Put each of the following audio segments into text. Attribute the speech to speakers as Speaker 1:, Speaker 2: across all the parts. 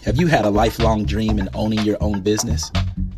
Speaker 1: Have you had a lifelong dream in owning your own business?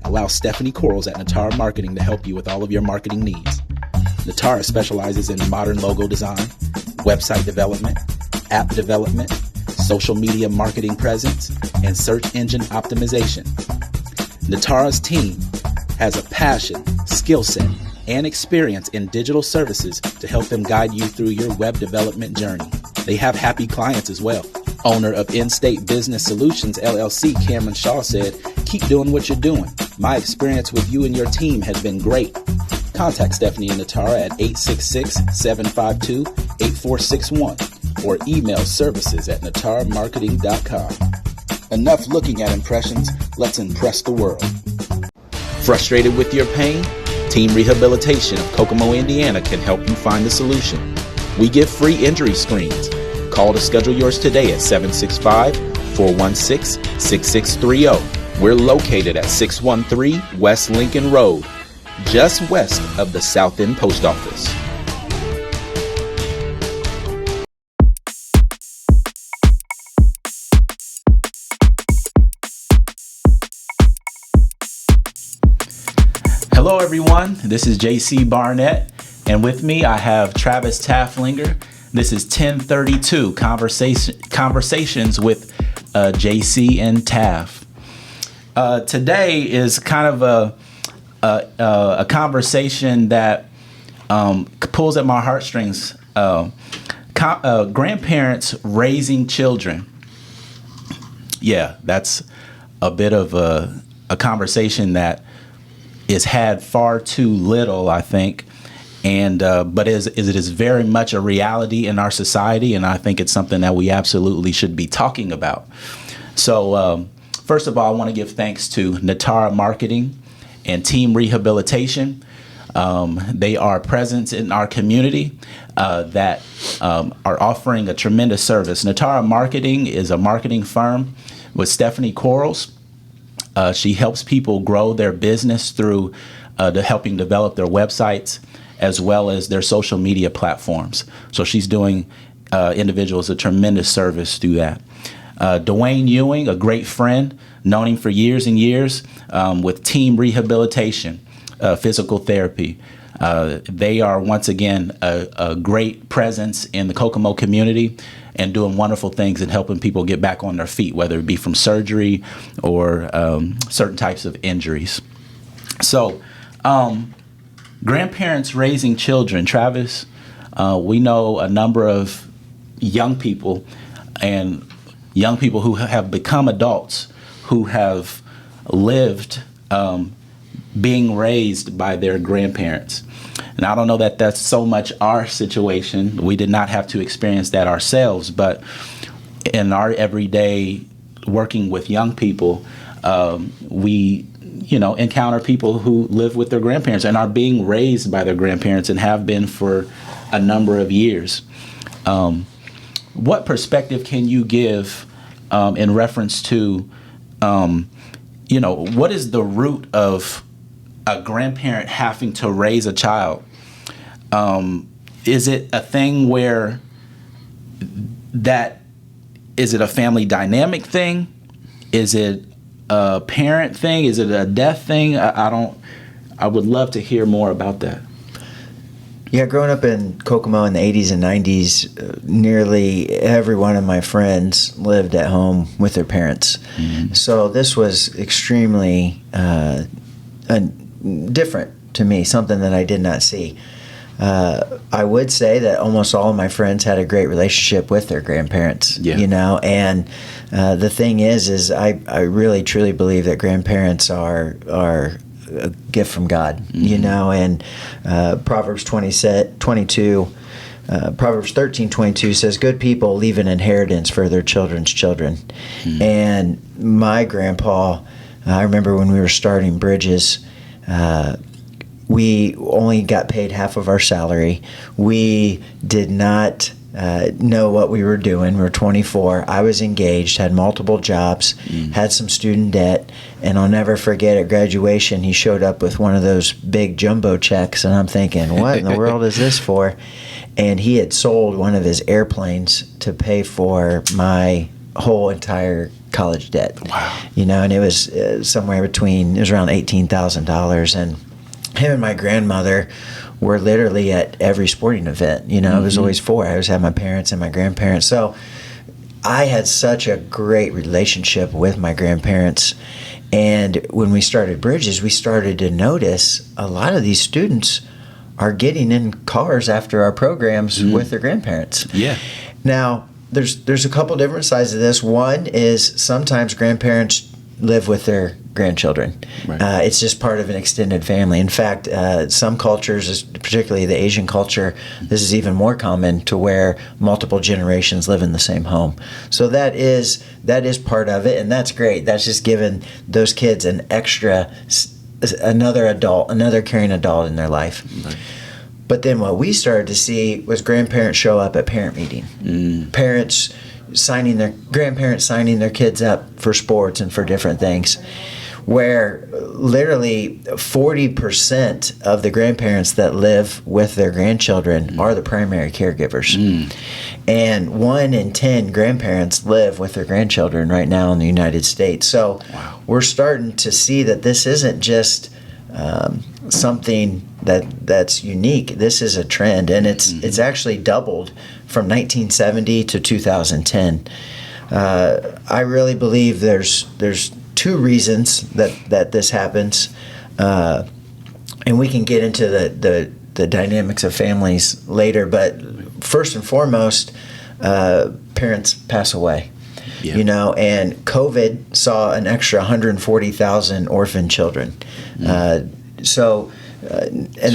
Speaker 1: Allow Stephanie Quarles at Natara Marketing to help you with all of your marketing needs. Natara specializes in modern logo design, website development, app development, social media marketing presence, and search engine optimization. Natara's team has a passion, skill set, and experience in digital services to help them guide you through your web development journey. They have happy clients as well. Owner of In-State Business Solutions, LLC, Cameron Shaw said, "Keep doing what you're doing. My experience with you and your team has been great." Contact Stephanie and Natara at 866-752-8461 or email services@nataramarketing.com. Enough looking at impressions. Let's impress the world. Frustrated with your pain? Team Rehabilitation of Kokomo, Indiana can help you find the solution. We give free injury screens. Call to schedule yours today at 765-416-6630. We're located at 613 West Lincoln Road, just west of the South End Post Office. Hello everyone, this is JC Barnett, and with me I have Travis Taflinger. This is 1032 Conversations with JC and Taf. Today is kind of a conversation that pulls at my heartstrings. Grandparents raising children. Yeah, that's a bit of a conversation that is had far too little, I think. And but it is very much a reality in our society, and I think it's something that we absolutely should be talking about. So first of all, I want to give thanks to Natara Marketing and Team Rehabilitation. They are present in our community that are offering a tremendous service. Natara Marketing is a marketing firm with Stephanie Quarles. She helps people grow their business through helping develop their websites as well as their social media platforms. So she's doing individuals a tremendous service through that. Dwayne Ewing, a great friend, known him for years and years with Team Rehabilitation, physical therapy. They are once again a great presence in the Kokomo community and doing wonderful things and helping people get back on their feet, whether it be from surgery or certain types of injuries. So, grandparents raising children. Travis, we know a number of young people and young people who have become adults who have lived being raised by their grandparents. And I don't know that that's so much our situation. We did not have to experience that ourselves, but in our everyday working with young people, we encounter people who live with their grandparents and are being raised by their grandparents and have been for a number of years. What perspective can you give in reference to, what is the root of a grandparent having to raise a child? Is it a thing where is it a family dynamic thing? Is it a parent thing? Is it a death thing? I would love to hear more about that.
Speaker 2: Yeah, growing up in Kokomo in the 80s and 90s, nearly every one of my friends lived at home with their parents. Mm-hmm. So this was extremely different to me, something that I did not see. I would say that almost all of my friends had a great relationship with their grandparents, and the thing is I really truly believe that grandparents are a gift from God, and Proverbs 13:22 says, "Good people leave an inheritance for their children's children." Mm-hmm. And my grandpa, I remember when we were starting Bridges, we only got paid half of our salary. We did not know what we were doing. We were 24. I was engaged, had multiple jobs, had some student debt, and I'll never forget at graduation, he showed up with one of those big jumbo checks, and I'm thinking, what in the world is this for? And he had sold one of his airplanes to pay for my whole entire college debt.
Speaker 1: Wow.
Speaker 2: And it was somewhere between, it was around $18,000. And him and my grandmother were literally at every sporting event. It was always four. I always had my parents and my grandparents. So I had such a great relationship with my grandparents. And when we started Bridges, we started to notice a lot of these students are getting in cars after our programs with their grandparents.
Speaker 1: Yeah.
Speaker 2: Now, there's a couple different sides of this. One is sometimes grandparents live with their grandchildren.
Speaker 1: Right.
Speaker 2: It's just part of an extended family. In fact, some cultures, particularly the Asian culture, this is even more common to where multiple generations live in the same home. So that is part of it, and that's great. That's just giving those kids an extra, another caring adult in their life. Right. But then what we started to see was grandparents show up at parent meeting. Grandparents signing their kids up for sports and for different things, where literally 40% of the grandparents that live with their grandchildren are the primary caregivers. And 1 in 10 grandparents live with their grandchildren right now in the United States. So we're starting to see that this isn't just something that's unique. This is a trend, and it's actually doubled from 1970 to 2010. I really believe there's 2 reasons that this happens, and we can get into the dynamics of families later. But first and foremost, parents pass away. Yeah. And COVID saw an extra 140,000 orphan children. And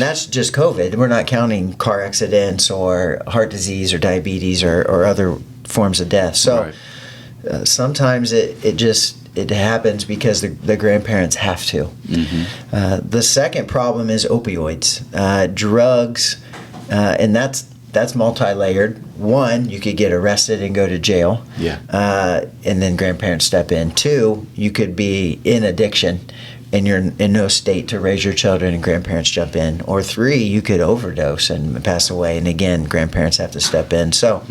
Speaker 2: that's just COVID. We're not counting car accidents or heart disease or diabetes or other forms of death. So sometimes it happens because the grandparents have to. The second problem is opioids, drugs, and that's multi-layered. One, you could get arrested and go to jail. And then grandparents step in. 2, you could be in addiction and you're in no state to raise your children and grandparents jump in. Or 3, you could overdose and pass away, and again, grandparents have to step in. So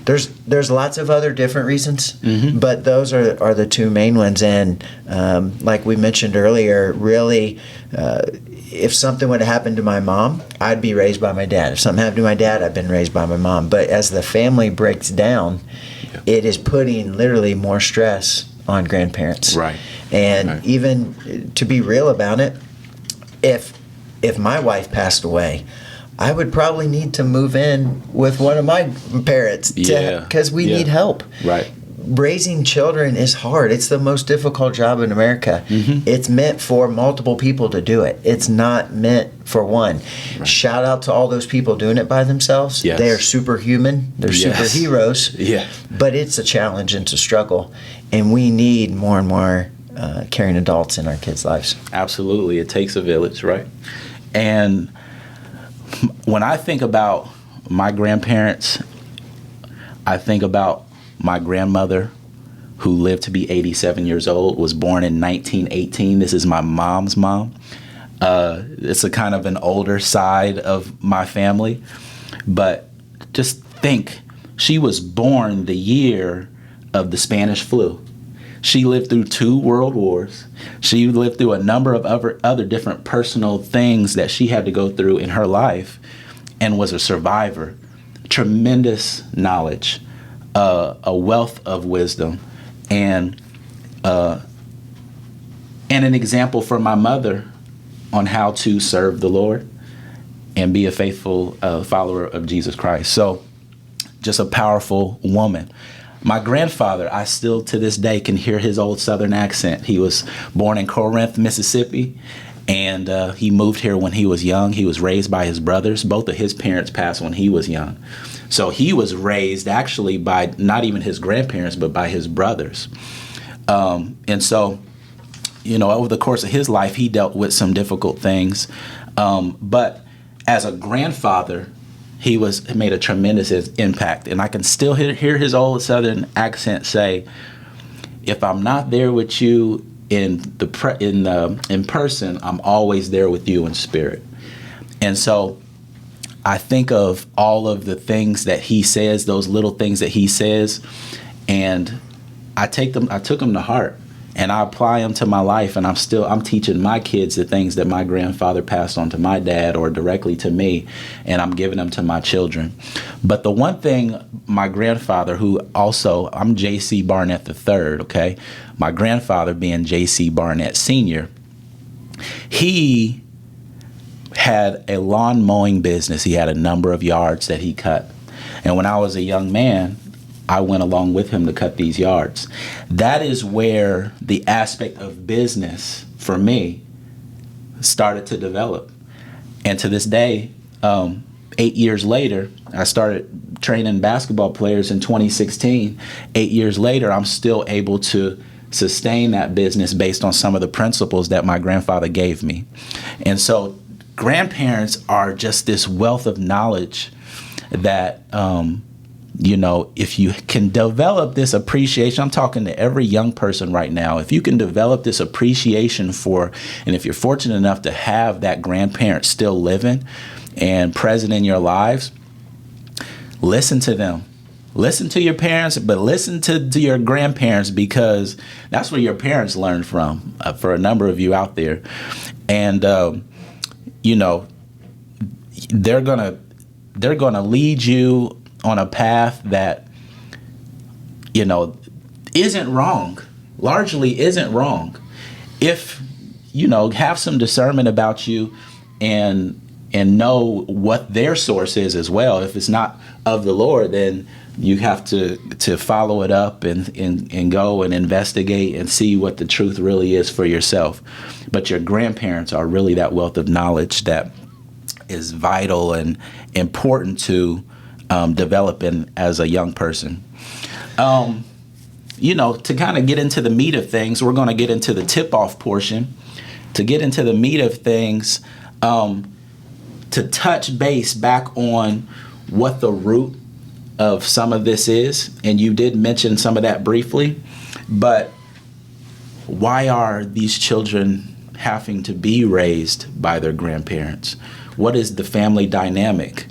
Speaker 2: there's lots of other different reasons, but those are the 2 main ones. And like we mentioned earlier, really, if something would have happened to my mom, I'd be raised by my dad. If something happened to my dad, I've been raised by my mom. But as the family breaks down, it is putting literally more stress on grandparents. Right. And even to be real about it, if my wife passed away, I would probably need to move in with one of my parents because we need help. Right. Raising children is hard. It's the most difficult job in America. It's meant for multiple people to do it. It's not meant for one. Right. Shout out to all those people doing it by themselves. Yes. They are superhuman. They're superheroes. Yeah. But it's a challenge and it's a struggle. And we need more and more caring adults in our kids' lives.
Speaker 1: Absolutely. It takes a village, right? And when I think about my grandparents, I think about my grandmother, who lived to be 87 years old, was born in 1918. This is my mom's mom. It's a kind of an older side of my family. But just think, she was born the year of the Spanish flu. She lived through 2 world wars. She lived through a number of other different personal things that she had to go through in her life, and was a survivor. Tremendous knowledge, a wealth of wisdom, and an example for my mother on how to serve the Lord and be a faithful follower of Jesus Christ. So just a powerful woman. My grandfather, I still to this day can hear his old Southern accent. He was born in Corinth, Mississippi, and he moved here when he was young. He was raised by his brothers. Both of his parents passed when he was young. So he was raised actually by not even his grandparents, but by his brothers. And so, over the course of his life, he dealt with some difficult things. But as a grandfather, he made a tremendous impact. And I can still hear his old Southern accent say, if I'm not there with you in person, I'm always there with you in spirit. And so I think of all of the things that he says, those little things that he says, and I took them to heart, and I apply them to my life, and I'm teaching my kids the things that my grandfather passed on to my dad or directly to me, and I'm giving them to my children. But the one thing my grandfather, who also, I'm JC Barnett III, okay? My grandfather being JC Barnett Sr., he had a lawn mowing business. He had a number of yards that he cut. And when I was a young man, I went along with him to cut these yards. That is where the aspect of business for me started to develop. And to this day, 8 years later, I started training basketball players in 2016. 8 years later, I'm still able to sustain that business based on some of the principles that my grandfather gave me. And so grandparents are just this wealth of knowledge that, if you can develop this appreciation, I'm talking to every young person right now, if you can develop this appreciation for, and if you're fortunate enough to have that grandparent still living and present in your lives, listen to them. Listen to your parents, but listen to your grandparents, because that's where your parents learned from, for a number of you out there. And, they're gonna lead you on a path that, isn't wrong, largely isn't wrong. If, have some discernment about you and know what their source is as well. If it's not of the Lord, then you have to follow it up and go and investigate and see what the truth really is for yourself. But your grandparents are really that wealth of knowledge that is vital and important to developing as a young person. To kind of get into the meat of things, we're going to get into the tip-off portion. To get into the meat of things, to touch base back on what the root of some of this is, and you did mention some of that briefly, but why are these children having to be raised by their grandparents? What is the family dynamic?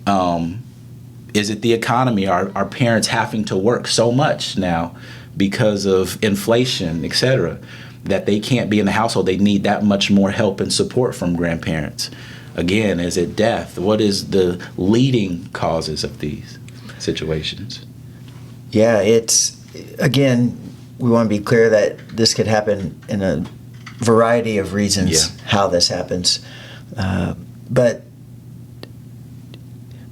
Speaker 1: Is it the economy? Are parents having to work so much now because of inflation, etc., that they can't be in the household? They need that much more help and support from grandparents. Again, is it death? What is the leading causes of these situations?
Speaker 2: Yeah, again, we want to be clear that this could happen in a variety of reasons, how this happens. But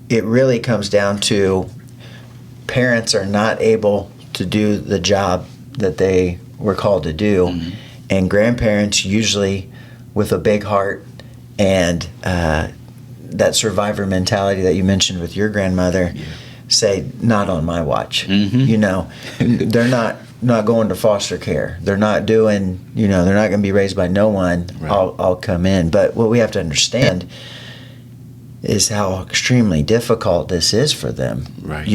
Speaker 2: it really comes down to parents are not able to do the job that they were called to do. Mm-hmm. And grandparents, usually with a big heart and that survivor mentality that you mentioned with your grandmother, say, not on my watch. Mm-hmm. They're not going to foster care. They're not doing, they're not going to be raised by no one. Right. I'll come in. But what we have to understand is how extremely difficult this is for them. Right.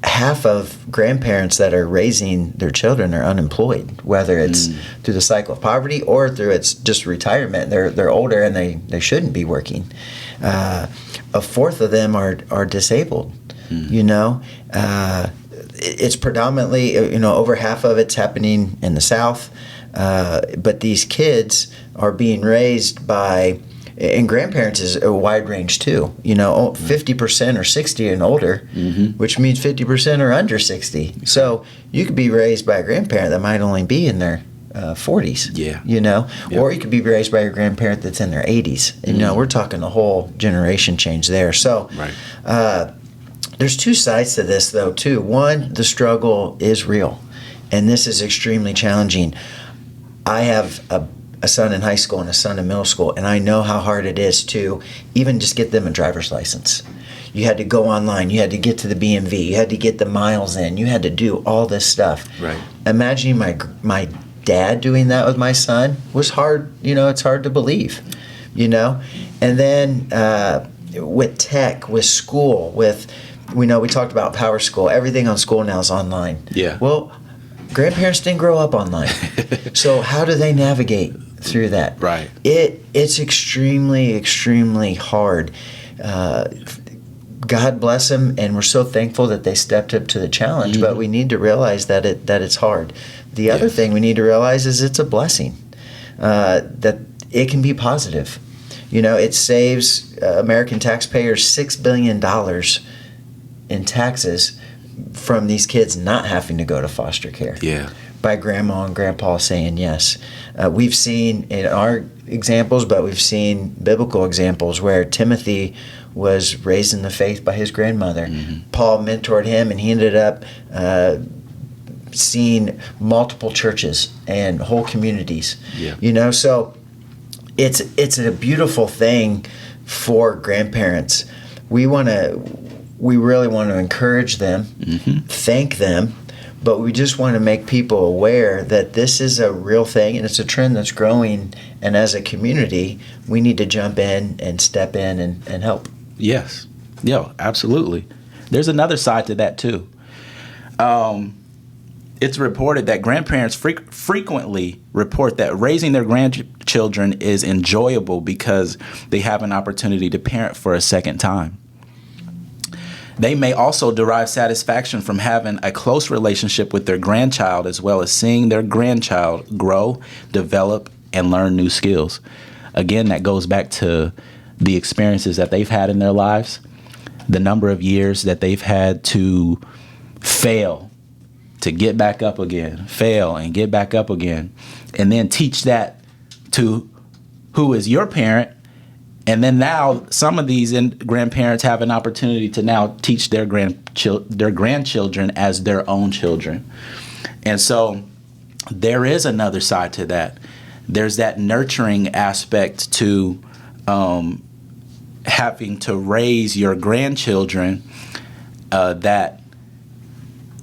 Speaker 2: Half of grandparents that are raising their children are unemployed, whether it's through the cycle of poverty or through it's just retirement. They're older and they shouldn't be working. A fourth of them are disabled. It's predominantly, over half of it's happening in the South. But these kids are being raised by, and grandparents is a wide range too. 50% are 60 and older, which means 50% are under 60. So you could be raised by a grandparent that might only be in their 40s. Or you could be raised by a grandparent that's in their 80s. We're talking a whole generation change there. So there's two sides to this though too. One, the struggle is real, and this is extremely challenging. I have a son in high school and a son in middle school, and I know how hard it is to even just get them a driver's license. You had to go online. You had to get to the BMV. You had to get the miles in. You had to do all this stuff. Right. Imagining my dad doing that with my son was hard. It's hard to believe. And then with tech, with school, we talked about Power School. Everything on school now is online. Yeah. Well, grandparents didn't grow up online. So how do they navigate through that? Right. It's extremely, extremely hard. God bless them, and we're so thankful that they stepped up to the challenge. But we need to realize that it's hard. The other thing we need to realize is it's a blessing, that it can be positive. It saves American taxpayers $6 billion in taxes from these kids not having to go to foster care.
Speaker 1: Yeah.
Speaker 2: By grandma and grandpa saying yes. We've seen in our examples, but we've seen biblical examples where Timothy was raised in the faith by his grandmother. Paul mentored him, and he ended up seeing multiple churches and whole communities. Yeah. So it's a beautiful thing for grandparents. We really want to encourage them, thank them, but we just want to make people aware that this is a real thing and it's a trend that's growing. And as a community, we need to jump in and step in and help.
Speaker 1: Yes. Yeah, absolutely. There's another side to that too. It's reported that grandparents frequently report that raising their grandchildren is enjoyable because they have an opportunity to parent for a second time. They may also derive satisfaction from having a close relationship with their grandchild, as well as seeing their grandchild grow, develop, and learn new skills. Again, that goes back to the experiences that they've had in their lives, the number of years that they've had to fail, to get back up again, fail and get back up again, and then teach that to who is your parent. And then now some of these grandparents have an opportunity to now teach their grandchildren as their own children. And so there is another side to that. There's that nurturing aspect to having to raise your grandchildren that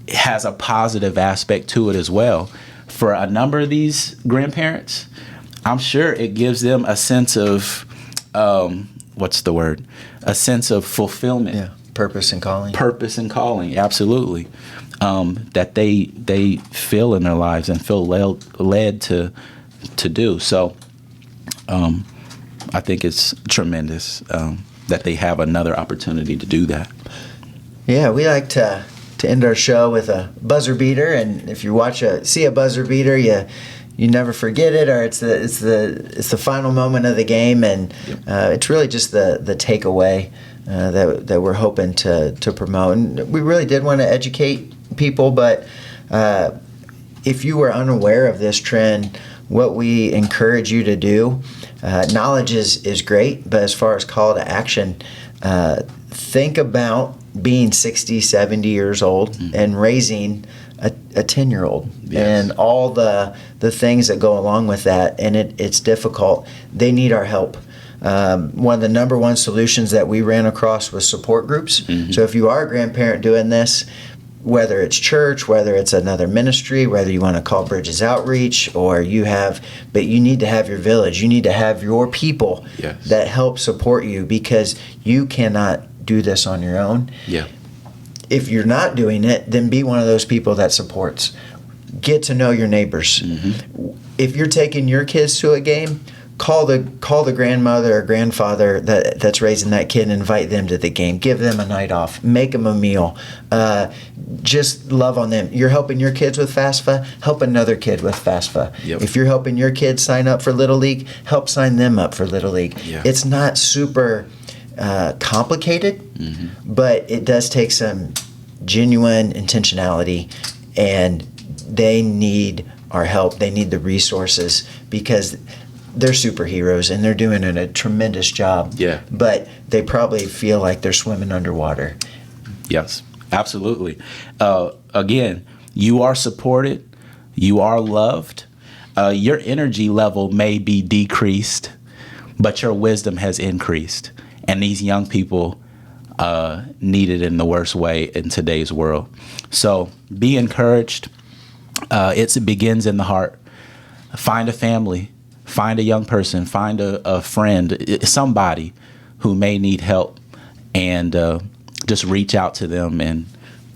Speaker 1: has a positive aspect to it as well. For a number of these grandparents, I'm sure it gives them a sense of a sense of fulfillment.
Speaker 2: Yeah, purpose and calling.
Speaker 1: Purpose and calling, absolutely. That they feel in their lives and feel led to do. So I think it's tremendous that they have another opportunity to do that.
Speaker 2: Yeah, we like to end our show with a buzzer beater, and if you see a buzzer beater, you never forget it, or it's the final moment of the game, and it's really just the takeaway that we're hoping to promote. And we really did want to educate people, but if you were unaware of this trend, what we encourage you to do, knowledge is great, but as far as call to action, think about being 60, 70 years old and raising a 10-year-old. Yes. And all the things that go along with that, and it's difficult. They need our help. One of the number one solutions that we ran across was support groups. So if you are a grandparent doing this, whether it's church, whether it's another ministry, whether you want to call Bridges Outreach, but you need to have your village. You need to have your people that help support you, because you cannot do this on your own. Yeah. If you're not doing it, then be one of those people that supports. Get to know your neighbors. If you're taking your kids to a game, call the grandmother or grandfather that's raising that kid and invite them to the game. Give them a night off. Make them a meal. Just love on them. You're helping your kids with FAFSA, help another kid with FAFSA. Yep. If you're helping your kids sign up for Little League, help sign them up for Little League. Yeah. It's not super complicated, but it does take some genuine intentionality, and they need our help. They need the resources, because they're superheroes and they're doing a tremendous job. Yeah. But they probably feel like they're swimming underwater.
Speaker 1: Yes, absolutely. Again, you are supported. You are loved. Your energy level may be decreased, but your wisdom has increased. And these young people need it in the worst way in today's world. So be encouraged. It begins in the heart. Find a family. Find a young person. Find a friend, somebody who may need help, and just reach out to them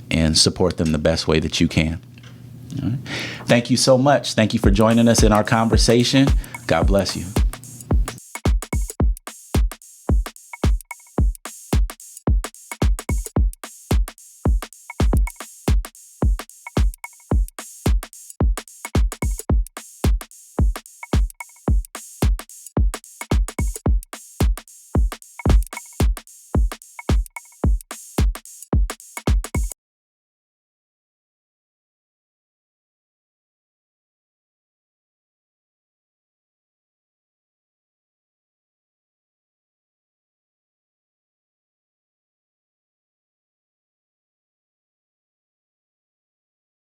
Speaker 1: and support them the best way that you can. All right. Thank you so much. Thank you for joining us in our conversation. God bless you.